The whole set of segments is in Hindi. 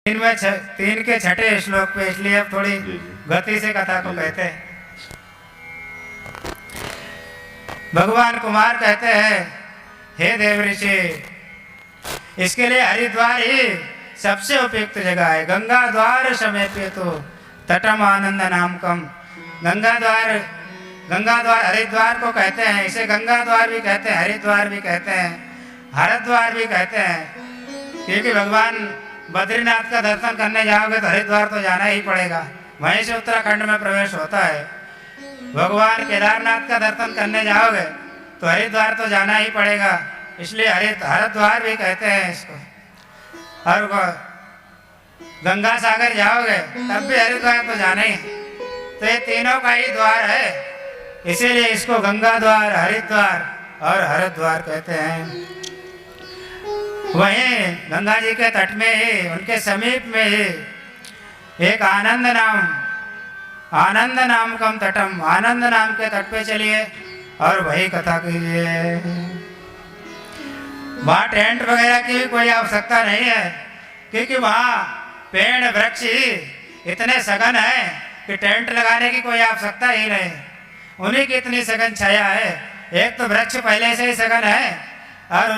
तीन के छठे श्लोक पे, इसलिए अब थोड़ी गति से कथा को कहते हैं। भगवान कुमार कहते हैं, हे देव ऋषि, इसके लिए हरिद्वार ही सबसे उपयुक्त जगह है। गंगा द्वार समेप्य तो तटम आनंद नाम कम। गंगा द्वार हरिद्वार को कहते हैं। इसे गंगा द्वार भी कहते हैं, हरिद्वार भी कहते हैं, हरद्वार भी कहते हैं। क्योंकि भगवान बद्रीनाथ का दर्शन करने जाओगे तो हरिद्वार तो जाना ही पड़ेगा, वहीं से उत्तराखंड में प्रवेश होता है। भगवान केदारनाथ का दर्शन करने जाओगे तो हरिद्वार तो जाना ही पड़ेगा, इसलिए हरिद्वार भी कहते हैं इसको। और गंगा सागर जाओगे तब भी हरिद्वार तो जाना ही है। तो ये तीनों का ही द्वार है, इसीलिए इसको गंगा द्वार, हरिद्वार और हरद्वार कहते हैं। वहीं गंगा जी के तट में ही, उनके समीप में ही एक आनंद नाम कम तटम, आनंद नाम के तट पे चलिए और वही कथा कीजिए। वहाँ टेंट वगैरह की भी कोई आवश्यकता नहीं है, क्योंकि वहाँ पेड़ वृक्ष ही इतने सघन है कि टेंट लगाने की कोई आवश्यकता ही नहीं। उन्हीं की इतनी सघन छाया है। एक तो वृक्ष पहले से ही सघन है और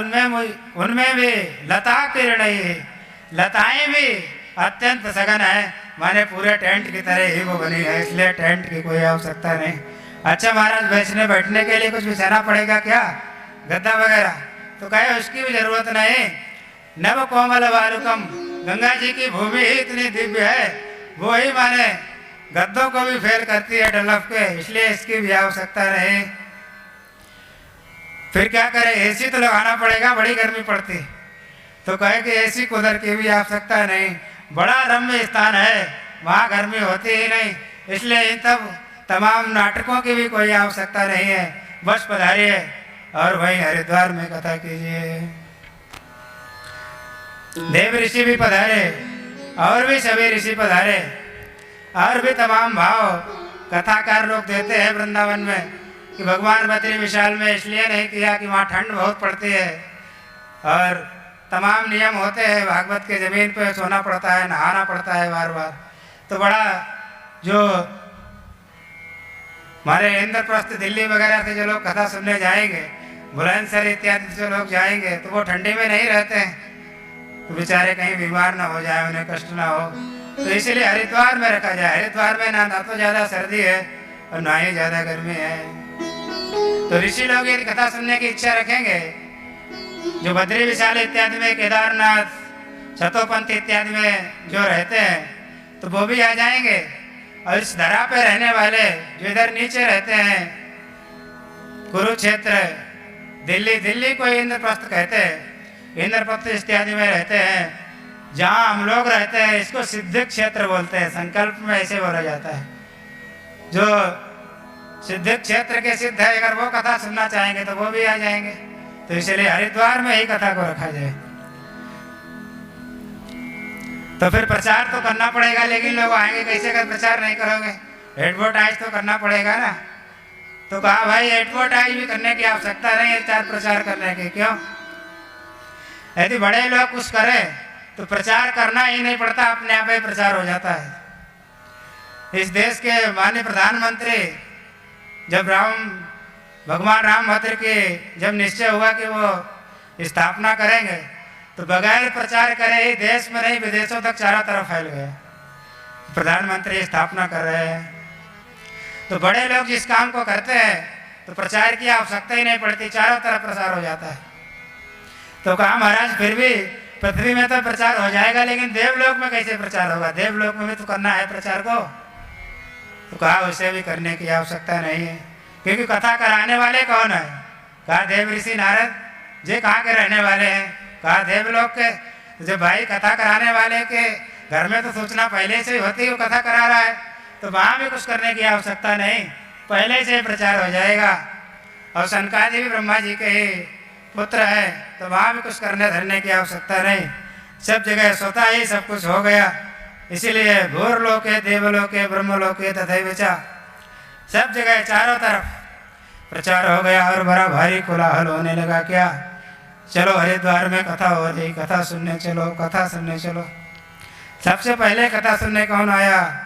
उनमें भी लता किरणई, लताएं भी अत्यंत सघन है, माने पूरे टेंट की तरह ही वो बनी है, इसलिए टेंट की कोई आवश्यकता नहीं। अच्छा महाराज, बैठने बैठने के लिए कुछ बिछाना पड़ेगा क्या, गद्दा वगैरह? तो कहे उसकी भी जरूरत नहीं। नव कोमल वालुकम, गंगा जी की भूमि ही इतनी दिव्य है, वो ही माने गद्दों को भी फेर करती है डलफ के, इसलिए इसकी भी आवश्यकता नहीं। फिर क्या करे, एसी तो लगाना पड़ेगा, बड़ी गर्मी पड़ती। तो कहे कि एसी कूलर की भी आवश्यकता नहीं, बड़ा रम्य स्थान है, वहाँ गर्मी होती ही नहीं, इसलिए इन तमाम नाटकों की भी कोई आवश्यकता नहीं है। बस पधारिए और वहीं हरिद्वार में कथा कीजिए। देव ऋषि भी पधारे और भी सभी ऋषि पधारे और भी तमाम भाव कथाकार लोग देते हैं वृंदावन में कि भगवान बद्री विशाल में इसलिए नहीं किया कि वहाँ ठंड बहुत पड़ती है और तमाम नियम होते हैं, भागवत के ज़मीन पे सोना पड़ता है, नहाना पड़ता है बार बार। तो बड़ा जो हमारे इंद्रप्रस्थ दिल्ली वगैरह से जो लोग कथा सुनने जाएंगे, बुलंदशहर इत्यादि से लोग जाएंगे, तो वो ठंडी में नहीं रहते हैं, तो बेचारे कहीं बीमार ना हो जाए, उन्हें कष्ट ना हो। तो इसीलिए हरिद्वार में रखा जाए। हरिद्वार में ना तो ज़्यादा सर्दी है और ना ही ज़्यादा गर्मी है। तो ऋषि लोग यदि कथा सुनने की इच्छा रखेंगे, जो बद्री विशाल इत्यादि में, केदारनाथ, छतोपंथ इत्यादि में जो रहते हैं, तो वो भी आ जाएंगे। और इस धरा पे रहने वाले जो इधर नीचे रहते हैं, कुरुक्षेत्र, दिल्ली को इंद्रप्रस्थ कहते हैं, इंद्रप्रस्थ इत्यादि में रहते हैं, जहाँ हम लोग रहते हैं इसको सिद्ध क्षेत्र बोलते हैं। संकल्प में ऐसे बोला जाता है, जो सिद्ध क्षेत्र के सिद्ध है, अगर वो कथा सुनना चाहेंगे तो वो भी आ जाएंगे। तो इसलिए हरिद्वार में ही कथा को रखा जाए। तो फिर प्रचार तो करना पड़ेगा, लेकिन लोग आएंगे कैसे, कर प्रचार नहीं करोगे? एडवर्टाइज तो करना पड़ेगा ना। तो कहा भाई एडवर्टाइज भी करने की आवश्यकता नहीं है चार प्रचार करने की। क्यों? यदि बड़े लोग कुछ करें तो प्रचार करना ही नहीं पड़ता, अपने आप ही प्रचार हो जाता है। इस देश के माननीय प्रधानमंत्री जब भगवान रामभद्र के जब निश्चय हुआ कि वो स्थापना करेंगे, तो बगैर प्रचार करे ही देश में नहीं विदेशों तक चारों तरफ फैल गया, प्रधानमंत्री स्थापना कर रहे हैं। तो बड़े लोग जिस काम को करते हैं तो प्रचार की आवश्यकता ही नहीं पड़ती, चारों तरफ प्रचार हो जाता है। तो कहा महाराज फिर भी पृथ्वी में तो प्रचार हो जाएगा, लेकिन देवलोक में कैसे प्रचार होगा? देवलोक में भी तो करना है प्रचार को। तो कहा उसे भी करने की आवश्यकता नहीं है, क्योंकि कथा कराने वाले कौन है? कहा देव ऋषि नारद जी। कहाँ के रहने वाले हैं? कहा देवलोक के। जो भाई कथा कराने वाले के घर में तो सूचना पहले से ही होती है, वो कथा करा रहा है, तो वहाँ भी कुछ करने की आवश्यकता नहीं, पहले से ही प्रचार हो जाएगा। और सनकादि भी ब्रह्मा जी के ही पुत्र है, तो वहाँ भी कुछ करने धरने की आवश्यकता नहीं, सब जगह स्वतः ही सब कुछ हो गया। इसीलिए भूर्लोके देवलोके ब्रह्मलोके तथैव च, सब जगह चारों तरफ प्रचार हो गया और बड़ा भारी कोलाहल होने लगा। क्या? चलो हरिद्वार में कथा हो रही, कथा सुनने चलो, कथा सुनने चलो। सबसे पहले कथा सुनने कौन आया?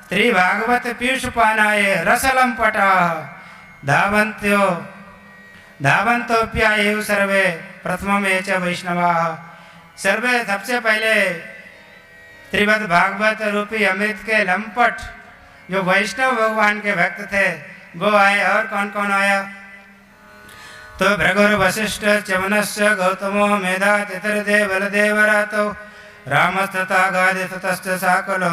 श्री भागवत पीयूष पानाये रसलम पटा धावंत्यो धावंतोप्यायु सर्वे प्रथम च वैष्णवा। सर्वे सबसे पहले श्रीमद् भागवत रूपी अमृत के लंपट जो वैष्णव भगवान के भक्त थे वो आए। और कौन कौन आया? तो भृगुर वशिष्ठ च्यवनश्च गौतमो मेधातिथिर्दे बलदेवरातो रामस्तथा गादितश्च साकलो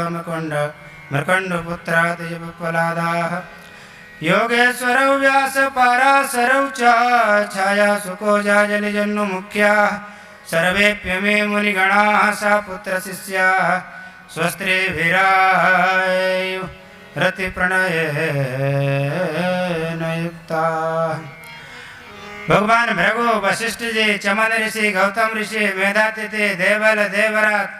मृकण्डपुत्रादिजपलादाः योगेश्वरौ व्यास पाराशरौ च छाया सुकोजाजलिजन्नु मुख्याः सर्वेप्यमे मुनिगणाः सा पुत्र शिष्याः स्वस्त्रीभिरायुः रतिप्रणयेन युक्ताः। भगवान भृगु वशिष्ठ जी चमन ऋषि गौतम ऋषि मेधातिथि देवल देवरात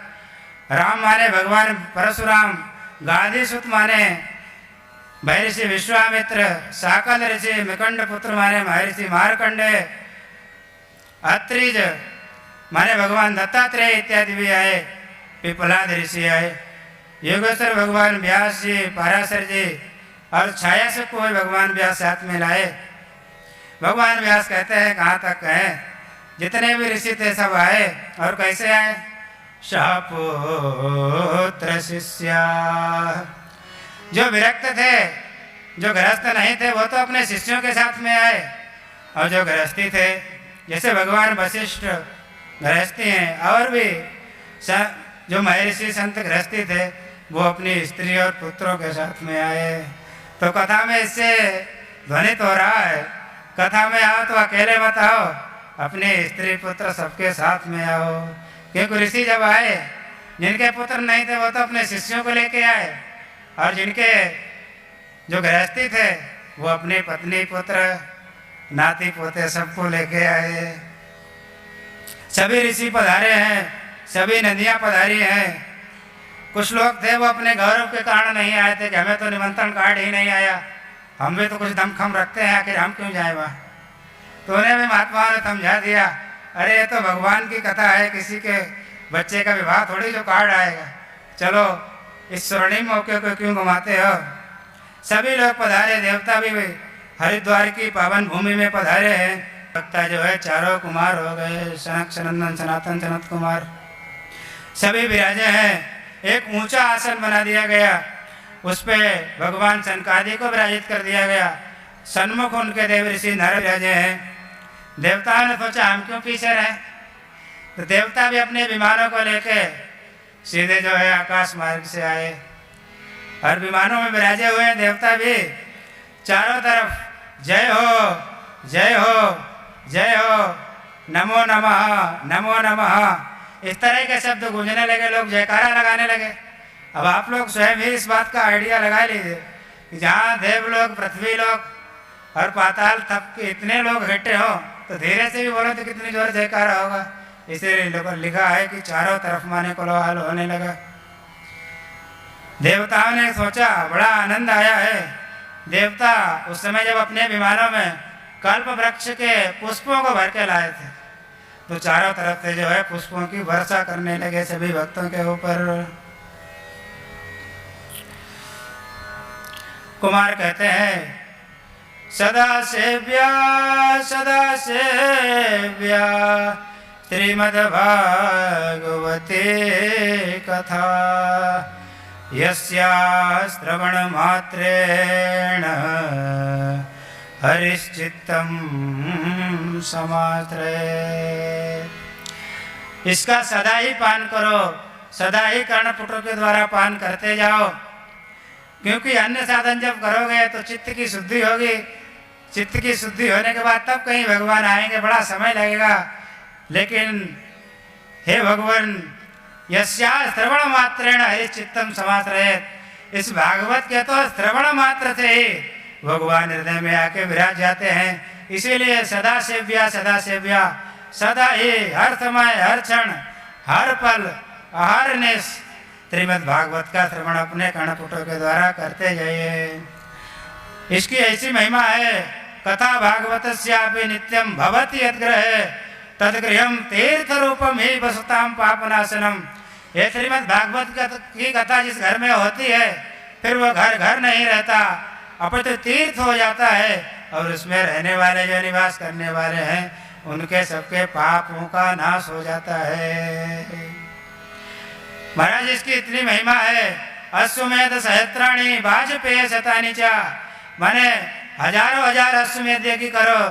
राम माने भगवान परशुराम गादी सुत माने महर्षि विश्वामित्र साकल ऋषि मिकंड पुत्र माने महर्षि मारकंडे अत्रिज माने भगवान दत्तात्रेय इत्यादि भी आए। पिपलाद ऋषि आए। योगेश्वर भगवान व्यास जी पराशर जी और छाया से कोई भगवान व्यास साथ में लाए। भगवान व्यास कहते हैं कहाँ तक कहें, जितने भी ऋषि थे सब आए। और कैसे आए? शापुत्र शिष्या। जो विरक्त थे, जो गृहस्थ नहीं थे, वो तो अपने शिष्यों के साथ में आए। और जो गृहस्थी थे, जैसे भगवान वशिष्ठ गृहस्थी हैं, और भी जो महर्षि संत गृहस्थी थे वो अपनी स्त्री और पुत्रों के साथ में आए। तो कथा में इससे ध्वनित हो रहा है, कथा में आओ तो अकेले मत आओ, अपने स्त्री पुत्र सबके साथ में आओ। क्योंकि ऋषि जब आए, जिनके पुत्र नहीं थे वो तो अपने शिष्यों को लेके आए, और जिनके जो गृहस्थी थे वो अपनी पत्नी पुत्र नाती पोते सबको लेके आए। सभी ऋषि पधारे हैं, सभी नदियाँ पधारी हैं। कुछ लोग थे वो अपने गौरव के कारण नहीं आए थे कि हमें तो निमंत्रण कार्ड ही नहीं आया, हम भी तो कुछ दमखम रखते हैं, आखिर हम क्यों जाए वहाँ। तो उन्हें भी महात्माओं ने समझा दिया, अरे ये तो भगवान की कथा है, किसी के बच्चे का विवाह थोड़ी जो कार्ड आएगा, चलो इस स्वर्णिम मौके को क्यों घुमाते हो। सभी लोग पधारे, देवता भी हरिद्वार की पावन भूमि में पधारे हैं। भक्ता जो है चारों कुमार हो गए, सनक सनंदन सनातन सनत कुमार सभी विराजे हैं। एक ऊंचा आसन बना दिया गया, उस पे भगवान सनकादि को विराजित कर दिया गया। सन्मुख उनके देव ऋषि नर विराजे हैं। देवताओं ने सोचा हम क्यों पीछे रहे, तो देवता भी अपने विमानों को लेके सीधे जो है आकाश मार्ग से आए, और विमानों में विराजे हुए हैं देवता भी। चारों तरफ जय हो जय हो जय हो, नमो नमः नमो नमः, इस तरह के शब्द गूंजने लगे, लोग जयकारा लगाने लगे। अब आप लोग स्वयं ही इस बात का आइडिया लगा लीजिए कि जहाँ देवलोक, पृथ्वी लोक और पाताल तब के इतने लोग इकट्ठे हो, तो धीरे से भी बोलो तो कितनी जोर जयकारा होगा। इसीलिए लिखा है कि चारों तरफ माने कोलाहल होने लगा। देवताओं ने सोचा बड़ा आनंद आया है। देवता उस समय जब अपने विमानों में कल्प वृक्ष के पुष्पों को भर के लाए थे, तो चारों तरफ से जो है पुष्पों की वर्षा करने लगे सभी भक्तों के ऊपर। कुमार कहते हैं सदा सेव्या श्रीमद्भागवते कथा यस्या श्रवण मात्रेण हरिश्चित्तम समाश्रयेत्। इसका सदा ही पान करो, सदा ही कर्णपुटों के द्वारा पान करते जाओ, क्योंकि अन्य साधन जब करोगे तो चित्त की शुद्धि होगी। चित्त की शुद्धि होने के बाद तब कहीं भगवान आएंगे, बड़ा समय लगेगा। लेकिन हे भगवान, यस्या श्रवण मात्रेण हरिश्चित्तम समाश्रयेत्, इस भागवत के तो श्रवण मात्र से ही भगवान हृदय में आके विराज जाते हैं। इसीलिए सदा सेव्या, सदा ही, हर समय, हर क्षण, हर पल, हर निश श्रीमद् भागवत का श्रवण अपने कर्णपुटों के द्वारा करते जाइए। इसकी ऐसी महिमा है, कथा भागवतस्यापि नित्यम भवति यद्गृहे तद्गृहं तीर्थ रूपम ही वसताम पापनाशनम। ये श्रीमद् भागवत की कथा जिस घर में होती है फिर वो घर घर नहीं रहता, अपितु तीर्थ हो जाता है और उसमें रहने वाले जो निवास करने वाले हैं उनके सबके पापों का नाश हो जाता है। महाराज इसकी इतनी महिमा है, अश्वमेध सहस्त्राणी वाजपेय शतानि च, माने हजारों हजार अश्वमेध की करो